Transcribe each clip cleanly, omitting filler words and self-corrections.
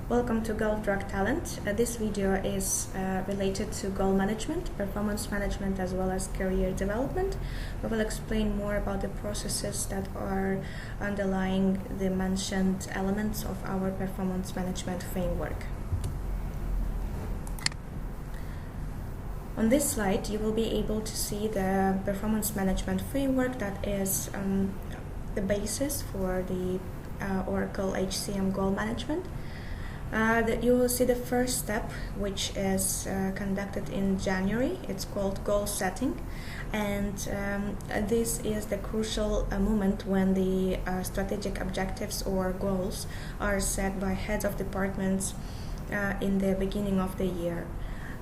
Welcome to Gulf Drug Talent. This video is related to goal management, performance management, as well as career development. We will explain more about the processes that are underlying the mentioned elements of our performance management framework. On this slide, you will be able to see the performance management framework that is the basis for the Oracle HCM goal management. You will see the first step, which is conducted in January. It's called goal setting, and this is the crucial moment when the strategic objectives or goals are set by heads of departments in the beginning of the year.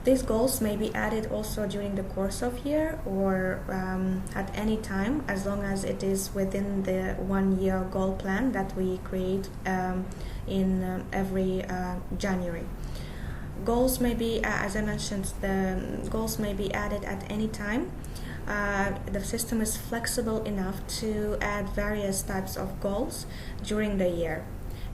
These goals may be added also during the course of year or at any time, as long as it is within the 1 year goal plan that we create in every January. Goals may be, as I mentioned, the goals may be added at any time. The system is flexible enough to add various types of goals during the year.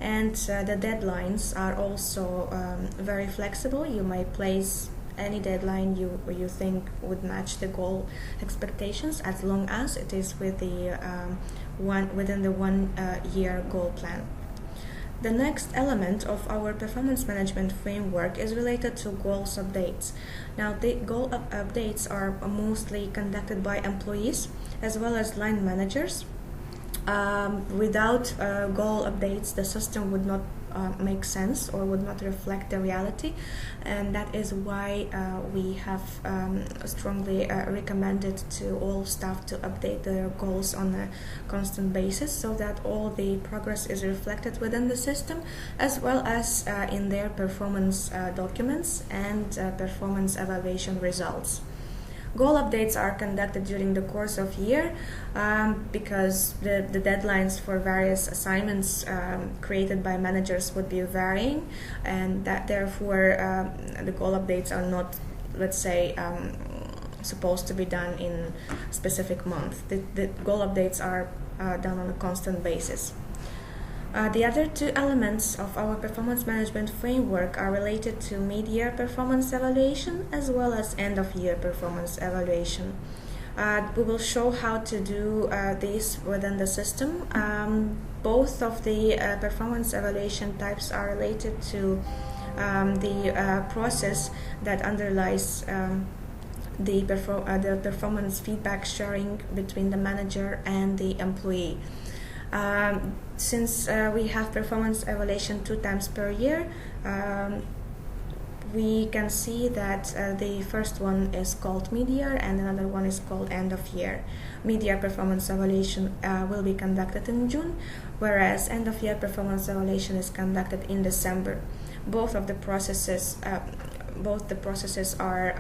And the deadlines are also very flexible. You may place any deadline you think would match the goal expectations, as long as it is with the within the 1 year goal plan. The next element of our performance management framework is related to goals updates. Now, the goal updates are mostly conducted by employees as well as line managers. Without goal updates, the system would not make sense or would not reflect the reality, and that is why we have strongly recommended to all staff to update their goals on a constant basis, so that all the progress is reflected within the system, as well as in their performance documents and performance evaluation results. Goal updates are conducted during the course of year because the deadlines for various assignments created by managers would be varying, and that therefore the goal updates are not, let's say, supposed to be done in a specific month. The goal updates are done on a constant basis. The other two elements of our performance management framework are related to mid-year performance evaluation as well as end-of-year performance evaluation. We will show how to do this within the system. Both of the performance evaluation types are related to the process that underlies the performance feedback sharing between the manager and the employee. Since we have performance evaluation 2 times per year, we can see that the first one is called mid-year and another one is called end-of-year. Mid-year performance evaluation will be conducted in June, whereas end-of-year performance evaluation is conducted in December. Both the processes are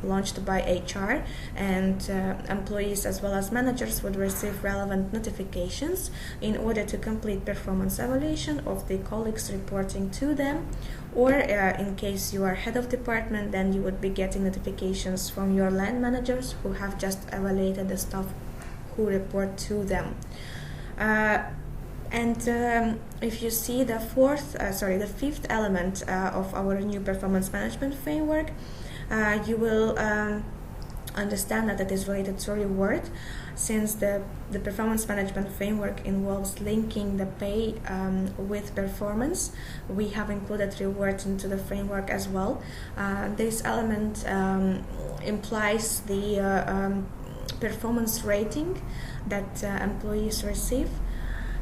launched by HR, and employees as well as managers would receive relevant notifications in order to complete performance evaluation of the colleagues reporting to them, or in case you are head of department, then you would be getting notifications from your line managers who have just evaluated the staff who report to them. If you see the fifth element of our new performance management framework, you will understand that it is related to reward. Since the performance management framework involves linking the pay with performance, we have included rewards into the framework as well. This element implies the performance rating that employees receive,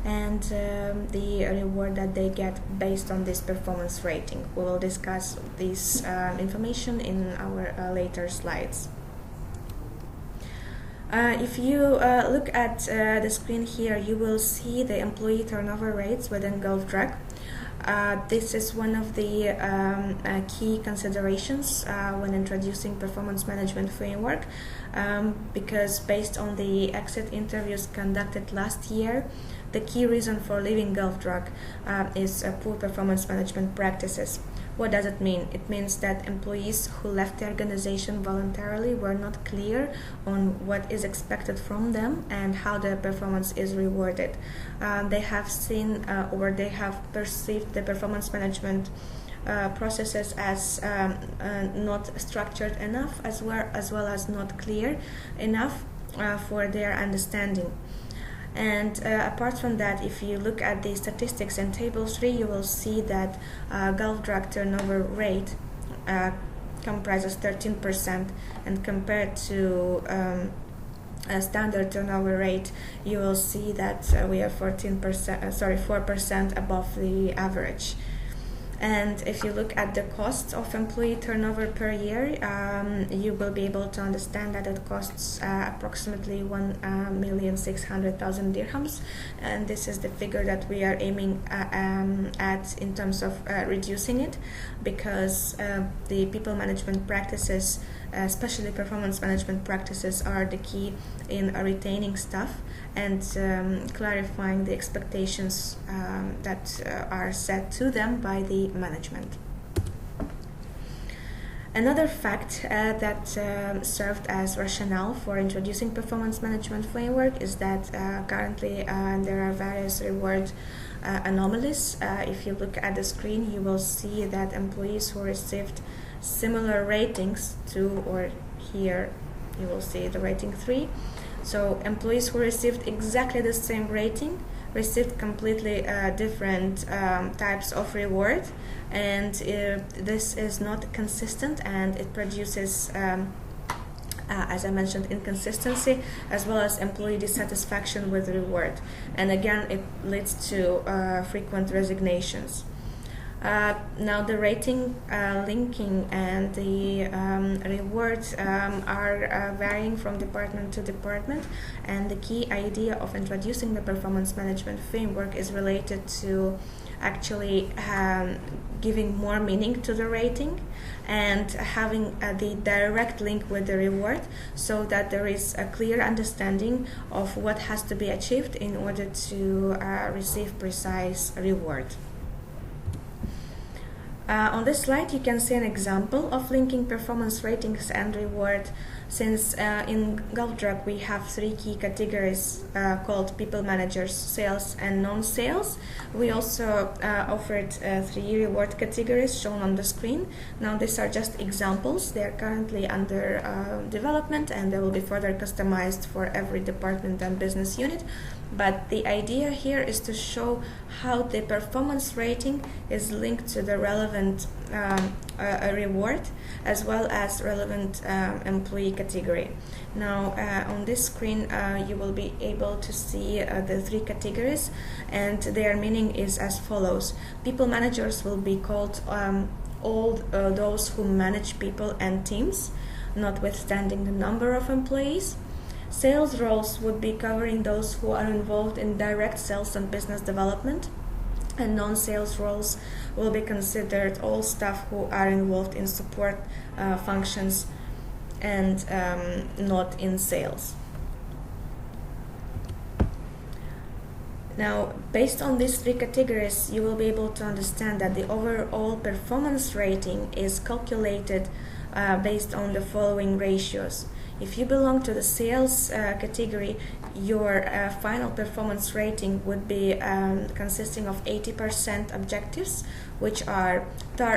and the reward that they get based on this performance rating. We will discuss this information in our later slides. If you look at the screen here, you will see the employee turnover rates within Gulf Drug. This is one of the key considerations when introducing performance management framework, because based on the exit interviews conducted last year, the key reason for leaving Gulf Drug is poor performance management practices. What does it mean? It means that employees who left the organization voluntarily were not clear on what is expected from them and how their performance is rewarded. They have seen or they have perceived the performance management processes as not structured enough, as well as not clear enough for their understanding. And apart from that, if you look at the statistics in table 3, you will see that Gulf Drug turnover rate comprises 13%, and compared to a standard turnover rate, you will see that we are 4% above the average. And if you look at the costs of employee turnover per year, you will be able to understand that it costs approximately 1,600,000 dirhams, and this is the figure that we are aiming at in terms of reducing it, because the people management practices, especially performance management practices, are the key in retaining staff and clarifying the expectations that are set to them by the management. Another fact that served as rationale for introducing performance management framework is that currently there are various reward anomalies. If you look at the screen, you will see that employees who received similar ratings to, or here you will see the rating 3. So employees who received exactly the same rating received completely different types of reward, and this is not consistent, and it produces, as I mentioned, inconsistency as well as employee dissatisfaction with the reward, and again it leads to frequent resignations. Now the rating, linking, and the rewards are varying from department to department, and the key idea of introducing the performance management framework is related to actually giving more meaning to the rating and having the direct link with the reward, so that there is a clear understanding of what has to be achieved in order to receive precise reward. On this slide, you can see an example of linking performance ratings and reward. Since in Gulf Drug we have 3 key categories called people managers, sales, and non-sales, we also offered 3 reward categories shown on the screen. Now these are just examples. They are currently under development, and they will be further customized for every department and business unit. But the idea here is to show how the performance rating is linked to the relevant reward as well as relevant employee category. Now on this screen you will be able to see the 3 categories, and their meaning is as follows. People managers will be called all those who manage people and teams, notwithstanding the number of employees. Sales roles would be covering those who are involved in direct sales and business development, and non-sales roles will be considered all staff who are involved in support functions and not in sales. Now, based on these 3 categories, you will be able to understand that the overall performance rating is calculated based on the following ratios. If you belong to the sales category, your final performance rating would be consisting of 80% objectives, which are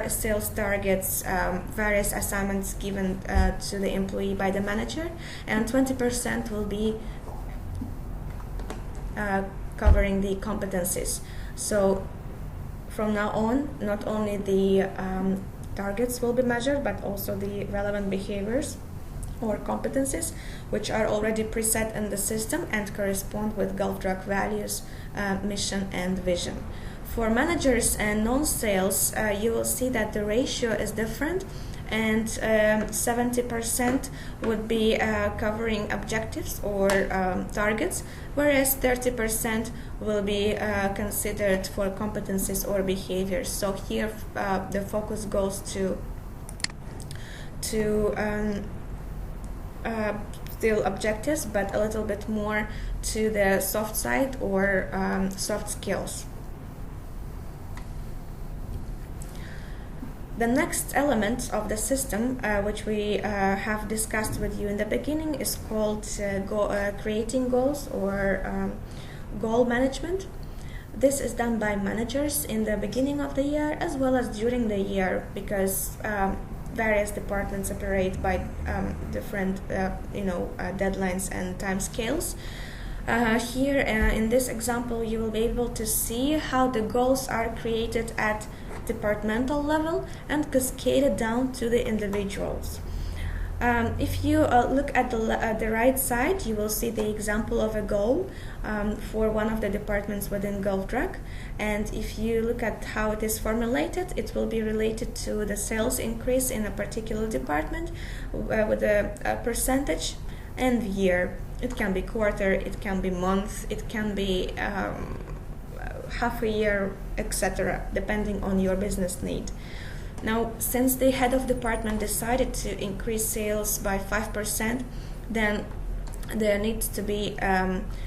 sales targets, various assignments given to the employee by the manager, and 20% will be covering the competencies. So from now on, not only the targets will be measured, but also the relevant behaviors or competencies, which are already preset in the system and correspond with Gulf Drug values, mission, and vision. For managers and non-sales, you will see that the ratio is different, and 70% would be covering objectives or targets, whereas 30% will be considered for competencies or behaviors. So here the focus goes to still objectives, but a little bit more to the soft side or soft skills. The next element of the system, which we have discussed with you in the beginning, is called creating goals or goal management. This is done by managers in the beginning of the year as well as during the year, because various departments operate by different deadlines and time scales. Here in this example, you will be able to see how the goals are created at departmental level and cascaded down to the individuals. If you look at the right side, you will see the example of a goal for one of the departments within GovDrug. And if you look at how it is formulated, it will be related to the sales increase in a particular department with a percentage and year. It can be quarter, it can be month, it can be half a year, etc., depending on your business need. Now, since the head of department decided to increase sales by 5%, then there needs to be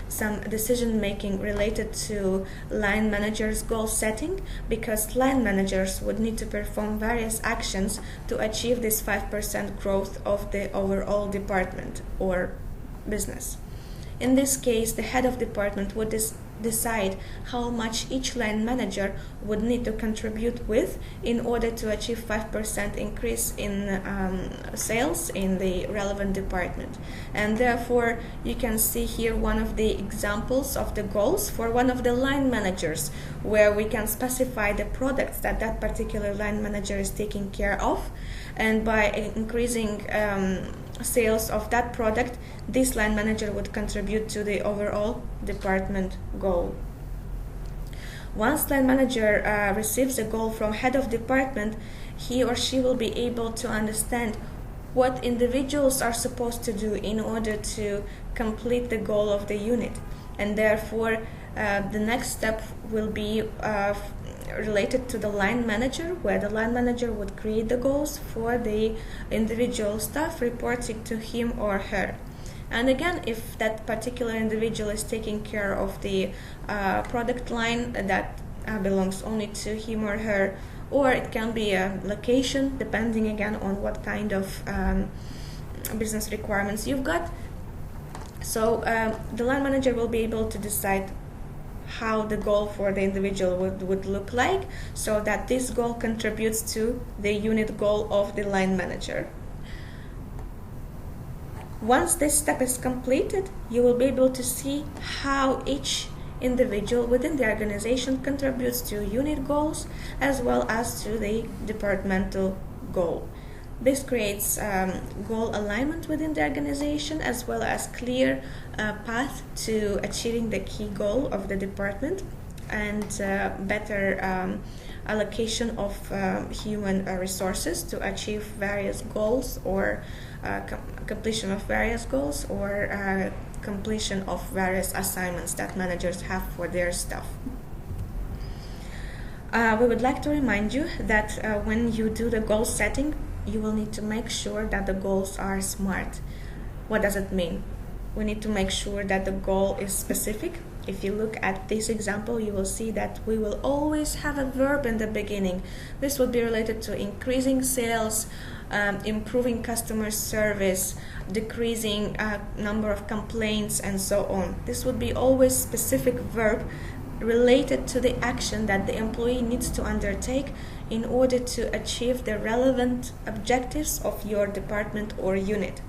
some decision making related to line managers' goal setting, because line managers would need to perform various actions to achieve this 5% growth of the overall department or business. In this case, the head of department would decide how much each line manager would need to contribute with in order to achieve 5% increase in sales in the relevant department. And therefore, you can see here one of the examples of the goals for one of the line managers, where we can specify the products that that particular line manager is taking care of, and by increasing sales of that product, this line manager would contribute to the overall department goal. Once line manager receives a goal from head of department, he or she will be able to understand what individuals are supposed to do in order to complete the goal of the unit. And therefore, the next step will be related to the line manager, where the line manager would create the goals for the individual staff reporting to him or her. And again, if that particular individual is taking care of the product line that belongs only to him or her, or it can be a location, depending again on what kind of business requirements you've got. So the line manager will be able to decide how the goal for the individual would look like, so that this goal contributes to the unit goal of the line manager. Once this step is completed, you will be able to see how each individual within the organization contributes to unit goals as well as to the departmental goal. This creates goal alignment within the organization, as well as clear path to achieving the key goal of the department, and better allocation of human resources to achieve various goals, or completion of various goals, or completion of various assignments that managers have for their staff. We would like to remind you that when you do the goal setting, you will need to make sure that the goals are SMART. What does it mean? We need to make sure that the goal is specific. If you look at this example, you will see that we will always have a verb in the beginning. This would be related to increasing sales, improving customer service, decreasing number of complaints, and so on. This would be always specific verb related to the action that the employee needs to undertake in order to achieve the relevant objectives of your department or unit.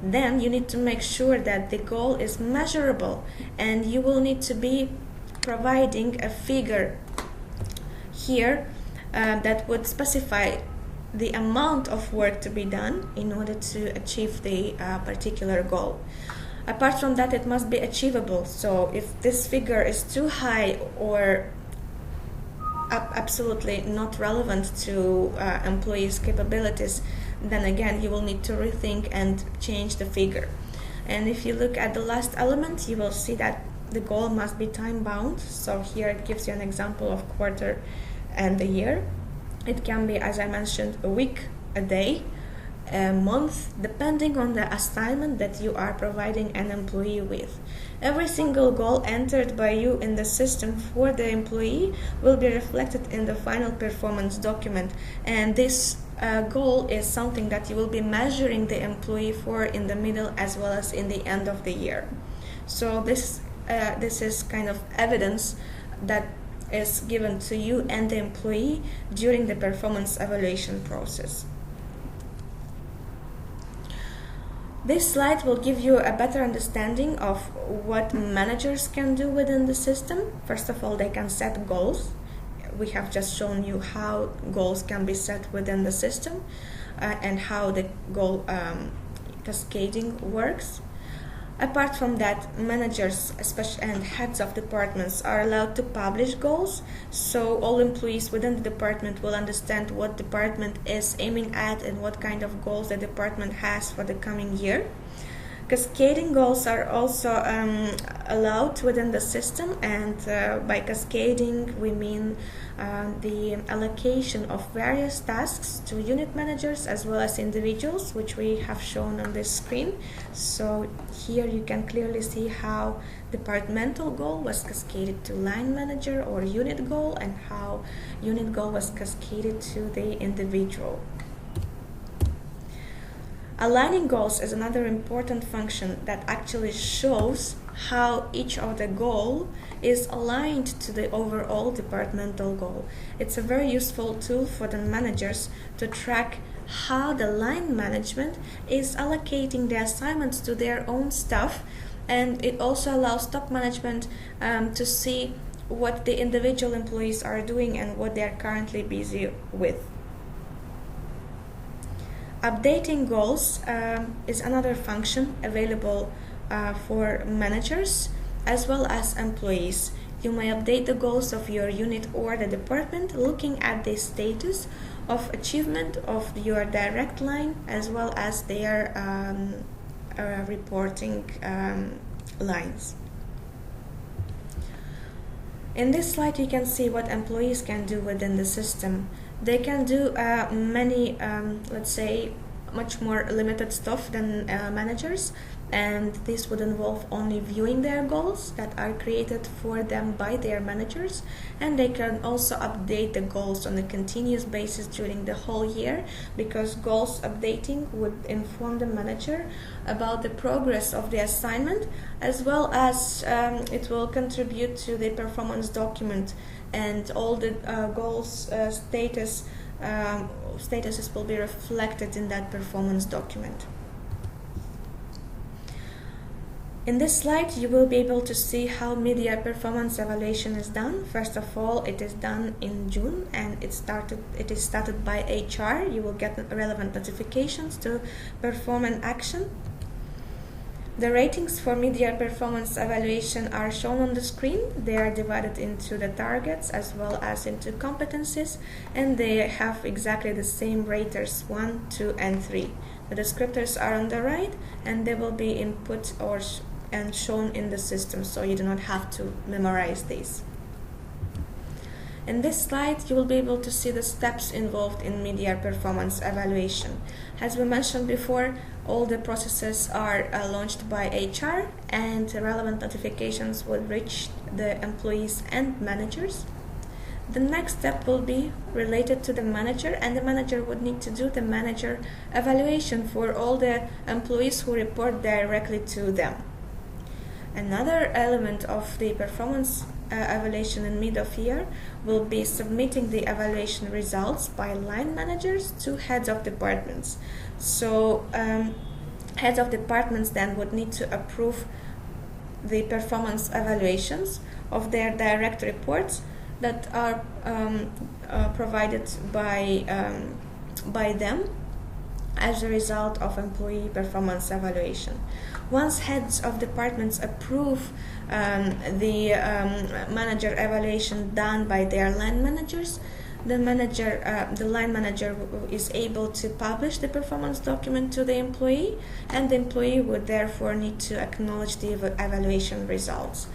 Then you need to make sure that the goal is measurable, and you will need to be providing a figure here that would specify the amount of work to be done in order to achieve the particular goal. Apart from that, it must be achievable. So if this figure is too high or absolutely not relevant to employees' capabilities, then again you will need to rethink and change the figure. And if you look at the last element, you will see that the goal must be time bound. So here it gives you an example of quarter and a year. It can be, as I mentioned, a week, a day, a month, depending on the assignment that you are providing an employee with. Every single goal entered by you in the system for the employee will be reflected in the final performance document, and this goal is something that you will be measuring the employee for in the middle as well as in the end of the year. So this is kind of evidence that is given to you and the employee during the performance evaluation process. This slide will give you a better understanding of what managers can do within the system. First of all, they can set goals. We have just shown you how goals can be set within the system and how the goal cascading works. Apart from that, managers and heads of departments are allowed to publish goals, so all employees within the department will understand what department is aiming at and what kind of goals the department has for the coming year. Cascading goals are also allowed within the system, and by cascading we mean the allocation of various tasks to unit managers as well as individuals, which we have shown on this screen. So here you can clearly see how departmental goal was cascaded to line manager or unit goal, and how unit goal was cascaded to the individual. Aligning goals is another important function that actually shows how each of the goal is aligned to the overall departmental goal. It's a very useful tool for the managers to track how the line management is allocating the assignments to their own staff, and it also allows top management to see what the individual employees are doing and what they are currently busy with. Updating goals is another function available for managers as well as employees. You may update the goals of your unit or the department looking at the status of achievement of your direct line as well as their reporting lines. In this slide you can see what employees can do within the system. They can do many, let's say, much more limited stuff than managers, and this would involve only viewing their goals that are created for them by their managers, and they can also update the goals on a continuous basis during the whole year, because goals updating would inform the manager about the progress of the assignment, as well as it will contribute to the performance document, and all the goals statuses will be reflected in that performance document. In this slide, you will be able to see how mid-year performance evaluation is done. First of all, it is done in June, and it is started by HR. You will get relevant notifications to perform an action. The ratings for mid-year performance evaluation are shown on the screen. They are divided into the targets as well as into competencies, and they have exactly the same raters 1, 2, and 3. The descriptors are on the right, and they will be input and shown in the system, so you do not have to memorize these. In this slide, you will be able to see the steps involved in mid-year performance evaluation. As we mentioned before, all the processes are launched by HR, and relevant notifications will reach the employees and managers. The next step will be related to the manager, and the manager would need to do the manager evaluation for all the employees who report directly to them. Another element of the performance evaluation in mid of year will be submitting the evaluation results by line managers to heads of departments. So heads of departments then would need to approve the performance evaluations of their direct reports that are provided by them as a result of employee performance evaluation. Once heads of departments approve the manager evaluation done by their line managers, the line manager is able to publish the performance document to the employee, and the employee would therefore need to acknowledge the evaluation results.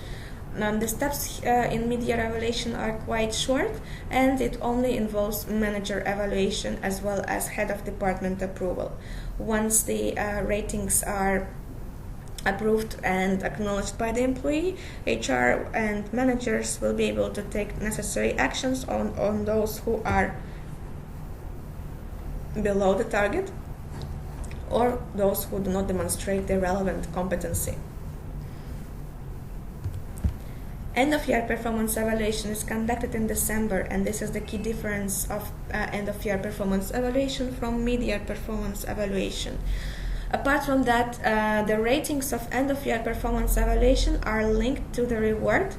The steps in mid-year evaluation are quite short, and it only involves manager evaluation as well as head of department approval. Once the ratings are approved and acknowledged by the employee, HR and managers will be able to take necessary actions on those who are below the target or those who do not demonstrate the relevant competency. End-of-year performance evaluation is conducted in December, and this is the key difference of end-of-year performance evaluation from mid-year performance evaluation. Apart from that, the ratings of end-of-year performance evaluation are linked to the reward.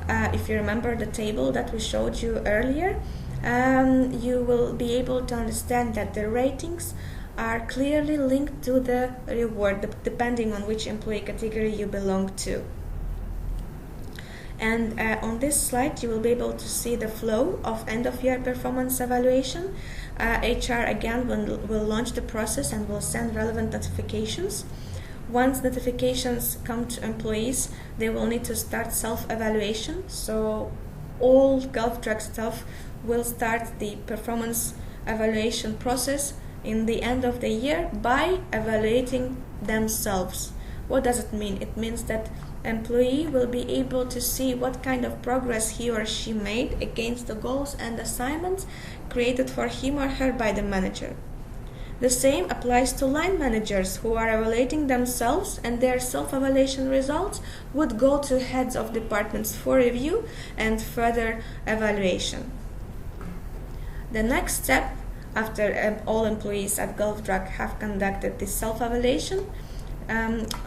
If you remember the table that we showed you earlier, you will be able to understand that the ratings are clearly linked to the reward, depending on which employee category you belong to. And on this slide, you will be able to see the flow of end-of-year performance evaluation. HR again will launch the process and will send relevant notifications. Once notifications come to employees, they will need to start self-evaluation. So all GovTrack staff will start the performance evaluation process in the end of the year by evaluating themselves. What does it mean? It means that employee will be able to see what kind of progress he or she made against the goals and assignments created for him or her by the manager. The same applies to line managers who are evaluating themselves, and their self-evaluation results would go to heads of departments for review and further evaluation. The next step, after all employees at GovTrack have conducted this self-evaluation,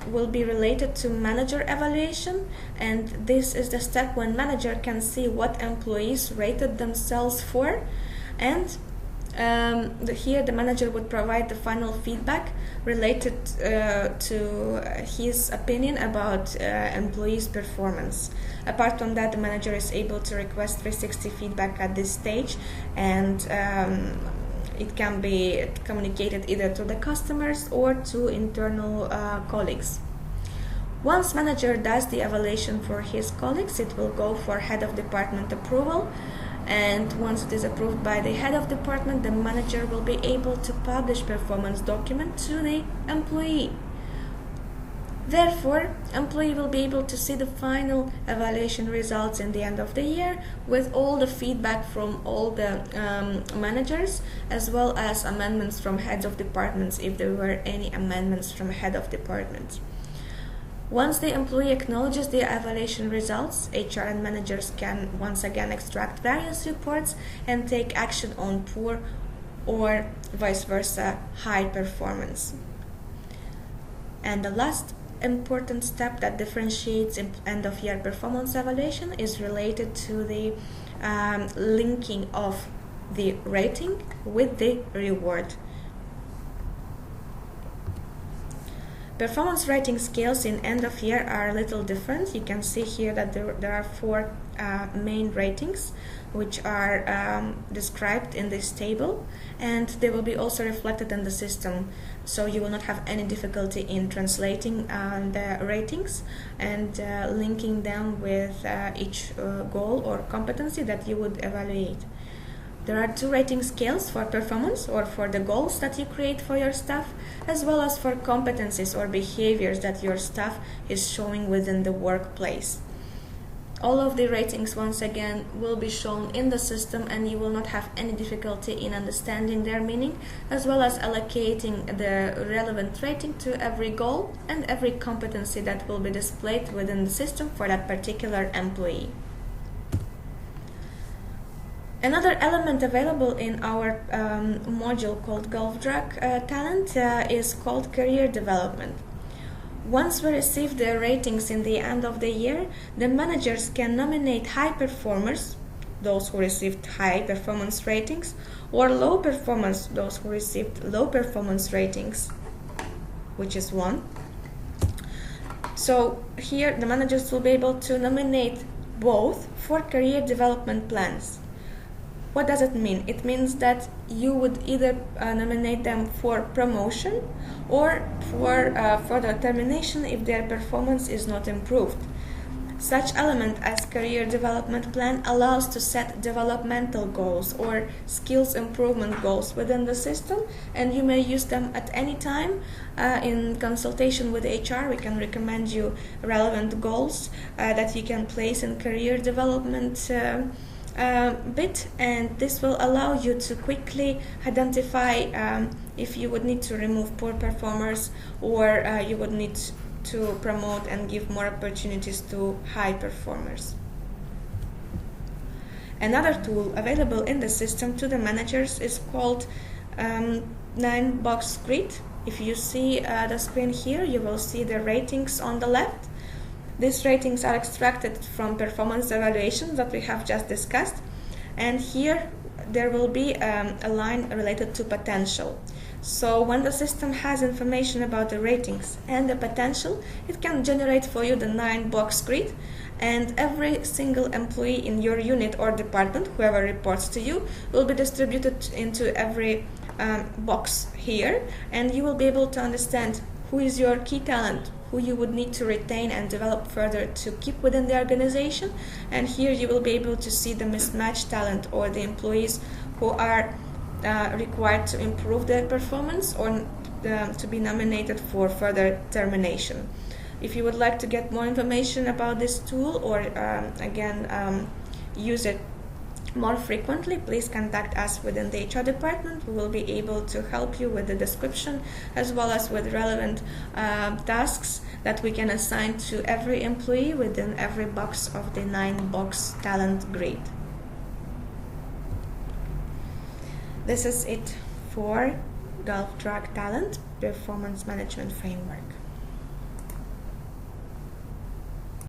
will be related to manager evaluation, and this is the step when manager can see what employees rated themselves for, and here the manager would provide the final feedback related to his opinion about employees' performance. Apart from that, the manager is able to request 360 feedback at this stage, and it can be communicated either to the customers or to internal colleagues. Once manager does the evaluation for his colleagues, it will go for head of department approval, and once it is approved by the head of department, the manager will be able to publish performance document to the employee. Therefore, employee will be able to see the final evaluation results in the end of the year with all the feedback from all the managers, as well as amendments from heads of departments if there were any amendments from head of department. Once the employee acknowledges the evaluation results, HR and managers can once again extract various reports and take action on poor or vice versa high performance. And the last important step that differentiates end-of-year performance evaluation is related to the linking of the rating with the reward. Performance rating scales in end of year are a little different. You can see here that there are four main ratings which are described in this table, and they will be also reflected in the system, so you will not have any difficulty in translating the ratings and linking them with each goal or competency that you would evaluate. There are two rating scales for performance or for the goals that you create for your staff, as well as for competencies or behaviors that your staff is showing within the workplace. All of the ratings once again will be shown in the system, and you will not have any difficulty in understanding their meaning, as well as allocating the relevant rating to every goal and every competency that will be displayed within the system for that particular employee. Another element available in our module called GovTrack Talent is called career development. Once we receive the ratings in the end of the year, the managers can nominate high performers, those who received high performance ratings, or low performers, those who received low performance ratings, which is 1. So here the managers will be able to nominate both for career development plans. What does it mean? It means that you would either nominate them for promotion or for further termination if their performance is not improved. Such element as career development plan allows to set developmental goals or skills improvement goals within the system, and you may use them at any time. In consultation with HR, we can recommend you relevant goals that you can place in career development bit, and this will allow you to quickly identify if you would need to remove poor performers, or you would need to promote and give more opportunities to high performers. Another tool available in the system to the managers is called 9-box grid. If you see the screen here, you will see the ratings on the left. These ratings are extracted from performance evaluations that we have just discussed, and here there will be a line related to potential. So when the system has information about the ratings and the potential, it can generate for you the 9-box grid, and every single employee in your unit or department, whoever reports to you, will be distributed into every box here, and you will be able to understand who is your key talent, who you would need to retain and develop further to keep within the organization. And here you will be able to see the mismatched talent, or the employees who are required to improve their performance or to be nominated for further termination. If you would like to get more information about this tool, or use it more frequently, please contact us within the HR department. We will be able to help you with the description as well as with relevant tasks that we can assign to every employee within every box of the 9-box talent grid. This is it for Golf Track Talent Performance Management Framework.